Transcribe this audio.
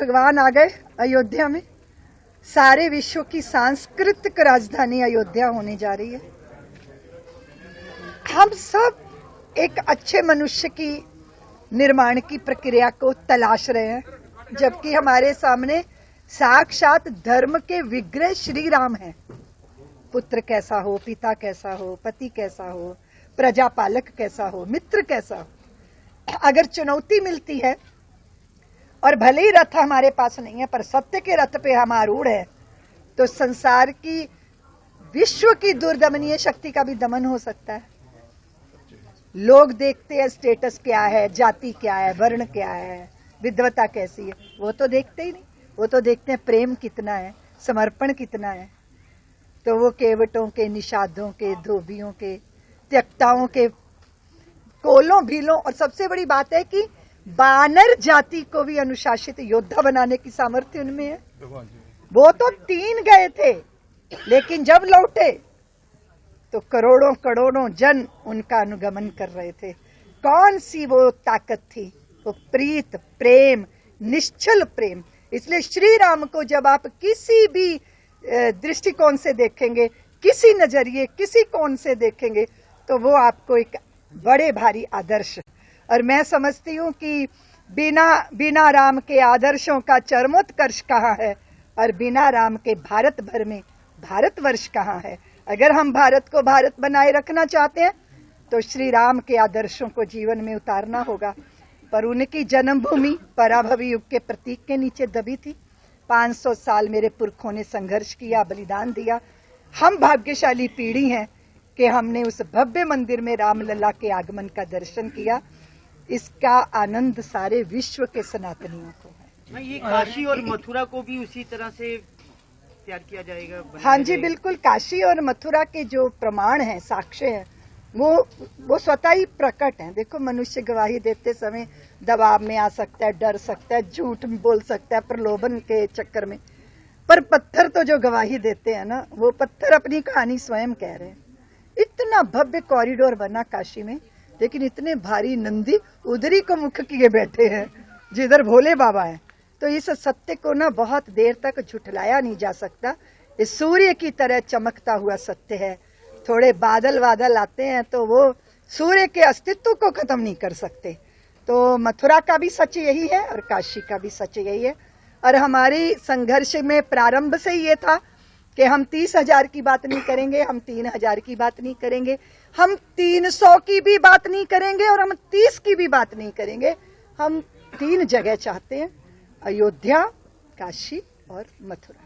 भगवान आ गए अयोध्या में। सारे विश्व की सांस्कृतिक राजधानी अयोध्या होने जा रही है। हम सब एक अच्छे मनुष्य की निर्माण की प्रक्रिया को तलाश रहे हैं, जबकि हमारे सामने साक्षात धर्म के विग्रह श्री राम हैं। पुत्र कैसा हो, पिता कैसा हो, पति कैसा हो, प्रजापालक कैसा हो, मित्र कैसा हो। अगर चुनौती मिलती है और भले ही रथ हमारे पास नहीं है पर सत्य के रथ पे हम आरूढ़ है, तो संसार की विश्व की दुर्दमनीय शक्ति का भी दमन हो सकता है। लोग देखते हैं स्टेटस क्या है, जाति क्या है, वर्ण क्या है, विद्वता कैसी है, वो तो देखते ही नहीं। वो तो देखते हैं प्रेम कितना है, समर्पण कितना है। तो वो केवटों के, निषादों के, धोबियों के, त्यक्ताओं के, कोलों भीलों, और सबसे बड़ी बात है कि बानर जाति को भी अनुशासित योद्धा बनाने की सामर्थ्य उनमें है। वो तो 3 गए थे, लेकिन जब लौटे तो करोड़ों करोड़ों जन उनका अनुगमन कर रहे थे। कौन सी वो ताकत थी? वो प्रीत, प्रेम, निश्चल प्रेम। इसलिए श्री राम को जब आप किसी भी दृष्टिकोण से देखेंगे, किसी नजरिए, किसी कोण से देखेंगे, तो वो आपको एक बड़े भारी आदर्श। और मैं समझती हूँ कि बिना राम के आदर्शों का चरमोत्कर्ष कहाँ है, और बिना राम के भारत भर में भारतवर्ष कहाँ है। अगर हम भारत को भारत बनाए रखना चाहते हैं तो श्री राम के आदर्शों को जीवन में उतारना होगा। पर उनकी जन्मभूमि पराभवी युग के प्रतीक के नीचे दबी थी। 500 साल मेरे पुरखों ने संघर्ष किया, बलिदान दिया। हम भाग्यशाली पीढ़ी हैं कि हमने उस भव्य मंदिर में रामलला के आगमन का दर्शन किया। इसका आनंद सारे विश्व के सनातनियों को है। ये काशी और मथुरा को भी उसी तरह से तैयार किया जाएगा? हाँ जी, बिल्कुल। काशी और मथुरा के जो प्रमाण हैं, साक्ष्य हैं, वो स्वतः ही प्रकट हैं। देखो, मनुष्य गवाही देते समय दबाव में आ सकता है, डर सकता है, झूठ बोल सकता है प्रलोभन के चक्कर में, पर पत्थर तो जो गवाही देते हैं ना, वो पत्थर अपनी कहानी स्वयं कह रहे हैं। इतना भव्य कॉरिडोर बना काशी में, लेकिन इतने भारी नंदी उधरी को मुख किए बैठे हैं जिधर भोले बाबा हैं। तो इस सत्य को ना बहुत देर तक झुठलाया नहीं जा सकता। इस सूर्य की तरह चमकता हुआ सत्य है। थोड़े बादल आते हैं तो वो सूर्य के अस्तित्व को खत्म नहीं कर सकते। तो मथुरा का भी सच यही है और काशी का भी सच यही है। और हमारी संघर्ष में प्रारंभ से ये था कि हम 30,000 की बात नहीं करेंगे, हम 3,000 की बात नहीं करेंगे, हम 300 की भी बात नहीं करेंगे, और हम 30 की भी बात नहीं करेंगे। हम 3 जगह चाहते हैं, अयोध्या, काशी और मथुरा।